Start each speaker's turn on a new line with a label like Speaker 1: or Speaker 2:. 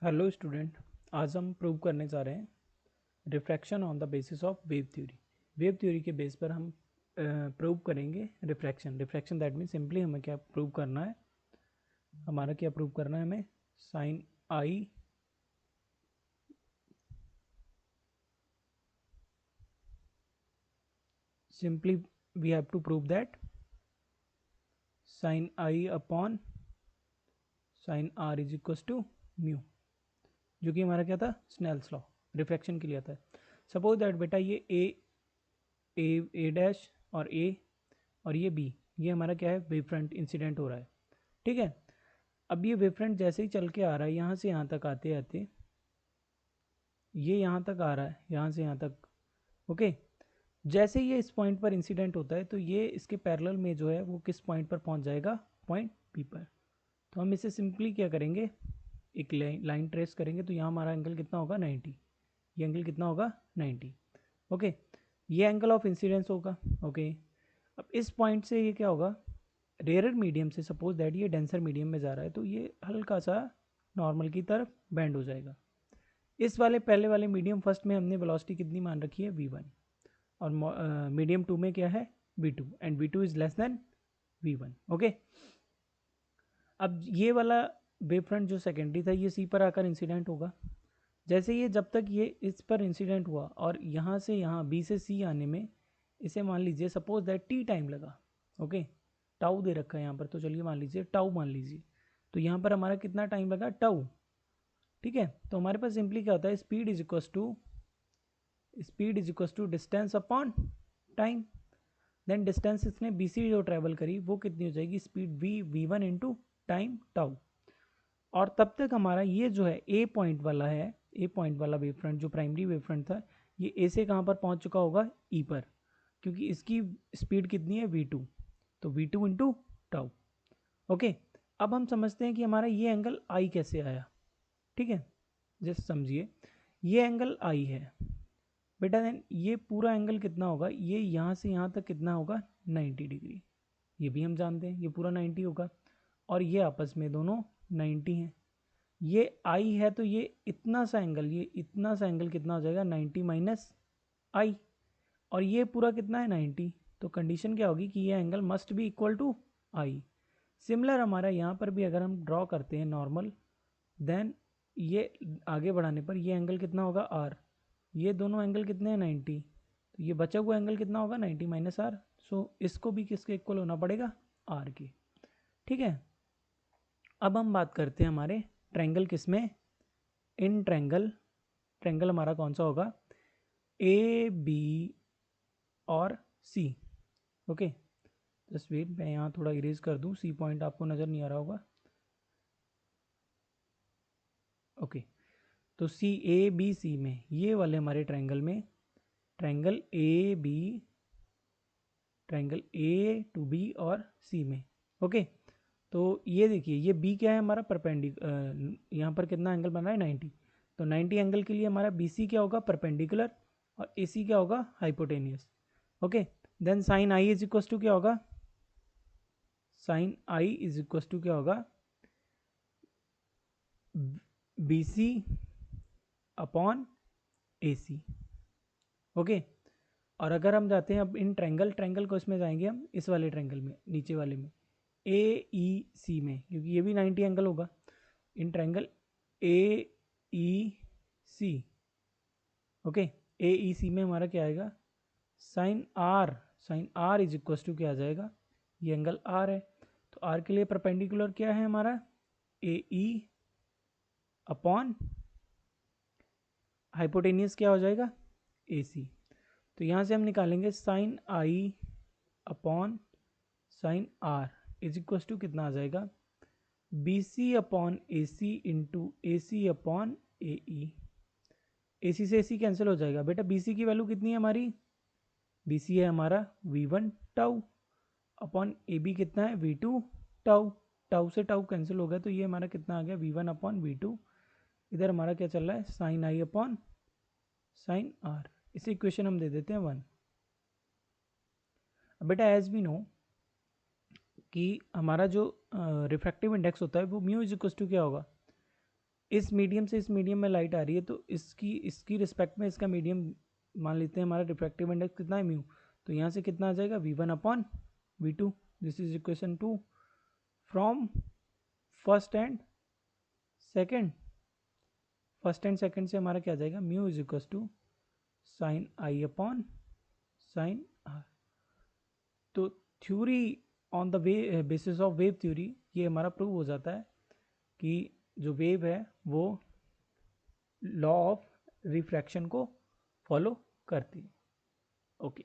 Speaker 1: Hello student, आज हम prove करने जा रहे हैं refraction on the basis of wave theory. Wave theory के बेस पर हम प्रूव करेंगे रिफ्रैक्शन दैट मीन सिंपली हमें क्या प्रूव करना है, हमें sine I simply we have to prove that sine I upon sine R is equal to mu, जो कि हमारा क्या था, स्नेल्स लॉ रिफ्रैक्शन के लिए आता है। सपोज दैट बेटा ये ए डैश और ये बी, ये हमारा क्या है, वेव फ्रंट इंसिडेंट हो रहा है। ठीक है, अब ये वेव फ्रंट जैसे ही चल के आ रहा है, यहाँ से यहाँ तक आते आते ये यहाँ तक आ रहा है, यहाँ से यहाँ तक। ओके, जैसे ये इस पॉइंट पर इंसिडेंट होता है तो ये इसके पैरेलल में जो है वो किस पॉइंट पर पहुँच जाएगा, पॉइंट पी पर। तो हम इसे सिंपली क्या करेंगे, एक लाइन ट्रेस करेंगे। तो यहाँ हमारा एंगल कितना होगा, 90। ये एंगल कितना होगा, 90। ओके, ये एंगल ऑफ इंसिडेंस होगा। ओके, अब इस पॉइंट से ये क्या होगा, रेयर मीडियम से, सपोज दैट ये डेंसर मीडियम में जा रहा है तो ये हल्का सा नॉर्मल की तरफ बेंड हो जाएगा। इस वाले पहले वाले मीडियम फर्स्ट में हमने वेलोसिटी कितनी मान रखी है, v1, और मीडियम टू में क्या है, v2, and v2 is less than v1। Okay, अब ये वाला वेव फ्रंट जो सेकेंडरी था ये सी पर आकर इंसिडेंट होगा। जैसे ये जब तक ये इस पर इंसिडेंट हुआ और यहाँ से यहाँ बी से सी आने में इसे मान लीजिए सपोज दैट टी टाइम लगा। ओके, टाउ दे रखा है यहाँ पर, तो चलिए मान लीजिए टाउ मान लीजिए। तो यहाँ पर हमारा कितना टाइम लगा, टाउ। ठीक है, तो हमारे पास सिंपली क्या होता है, speed is equals to distance upon time. Then distance इसने बी सी जो ट्रैवल करी वो कितनी हो जाएगी, speed v1 into time tau. और तब तक हमारा ये जो है ए पॉइंट वाला है, ए पॉइंट वाला वेव फ्रंट जो प्राइमरी वेव फ्रंट था, ये ए से कहाँ पर पहुँच चुका होगा, ई पर, क्योंकि इसकी स्पीड कितनी है, v2। तो v2 इंटू टाउ। ओके, अब हम समझते हैं कि हमारा ये एंगल आई कैसे आया। ठीक है, जस्ट समझिए, ये एंगल आई है बेटा। देन ये पूरा एंगल कितना होगा, ये यहाँ से यहाँ तक कितना होगा, 90 डिग्री। ये भी हम जानते हैं, ये पूरा 90 होगा, और ये आपस में दोनों 90 हैं। ये आई है तो ये इतना सा एंगल, कितना हो जाएगा, 90 माइनस आई, और ये पूरा कितना है, 90। तो कंडीशन क्या होगी कि ये angle must be equal to I. Similar हमारा यहाँ पर भी अगर हम ड्रॉ करते हैं नॉर्मल, देन ये आगे बढ़ाने पर ये एंगल कितना होगा, आर। ये दोनों एंगल कितने हैं, 90। तो ये बचा हुआ एंगल कितना होगा, 90 माइनस आर। सो इसको भी किसके इक्वल होना पड़ेगा, आर के। ठीक है, अब हम बात करते हैं हमारे ट्रायंगल किसमें, इन ट्रायंगल हमारा कौन सा होगा, ए बी और सी। ओके, जस्ट वेट, मैं यहाँ थोड़ा इरेज कर दूँ, सी पॉइंट आपको नज़र नहीं आ रहा होगा। ओके, तो सी ए बी सी में, ये वाले हमारे ट्रायंगल में, ट्रायंगल ए टू बी और सी में। ओके, तो ये देखिए, ये बी क्या है हमारा, यहाँ पर कितना एंगल बन रहा है, 90। तो 90 एंगल के लिए हमारा बी सी क्या होगा, परपेंडिकुलर, और ए सी क्या होगा, hypotenuse. Okay, then sine I is equals to क्या होगा, B C upon A C. Okay, और अगर हम जाते हैं अब इन ट्रायंगल को, इसमें जाएंगे हम इस वाले ट्रायंगल में, नीचे वाले में, ए ई सी में, क्योंकि ये भी 90 एंगल होगा। In triangle A E C, okay, ए ई सी में हमारा क्या आएगा, sine R is equals to क्या आ जाएगा, ये एंगल आर है। तो आर के लिए परपेंडिकुलर क्या है हमारा, ए ई अपॉन हाइपोटेनियस क्या हो जाएगा, ए सी। तो यहाँ से हम निकालेंगे sine I upon sine R is equal to कितना आ जाएगा, B C upon A C into A C upon A E. A C से ए सी कैंसिल हो जाएगा बेटा, बी सी की वैल्यू कितनी है हमारी, बी सी है हमारा v1 tau, upon A B कितना है, v2 टाउ। टाउ से टाउ कैंसिल हो गया, तो ये हमारा कितना आ गया, v1 अपॉन v2। इधर हमारा क्या चल रहा है, sine I upon sine R. इसे इक्वेशन हम दे देते हैं 1। बेटा एज वी नो कि हमारा जो रिफ्रैक्टिव इंडेक्स होता है वो म्यू इज इक्वल टू क्या होगा, इस मीडियम से इस मीडियम में लाइट आ रही है, तो इसकी रिस्पेक्ट में इसका मीडियम मान लेते हैं, हमारा रिफ्रैक्टिव इंडेक्स कितना है म्यू, तो यहाँ से कितना आ जाएगा v1/v2। This is equation 2 from first and second. First and second से हमारा क्या आ जाएगा, mu is equal to sine i/साइन r। तो theory on the way basis of wave theory ये हमारा प्रूव हो जाता है कि जो वेव है वो लॉ ऑफ रिफ्रैक्शन को फॉलो करती है। ओके।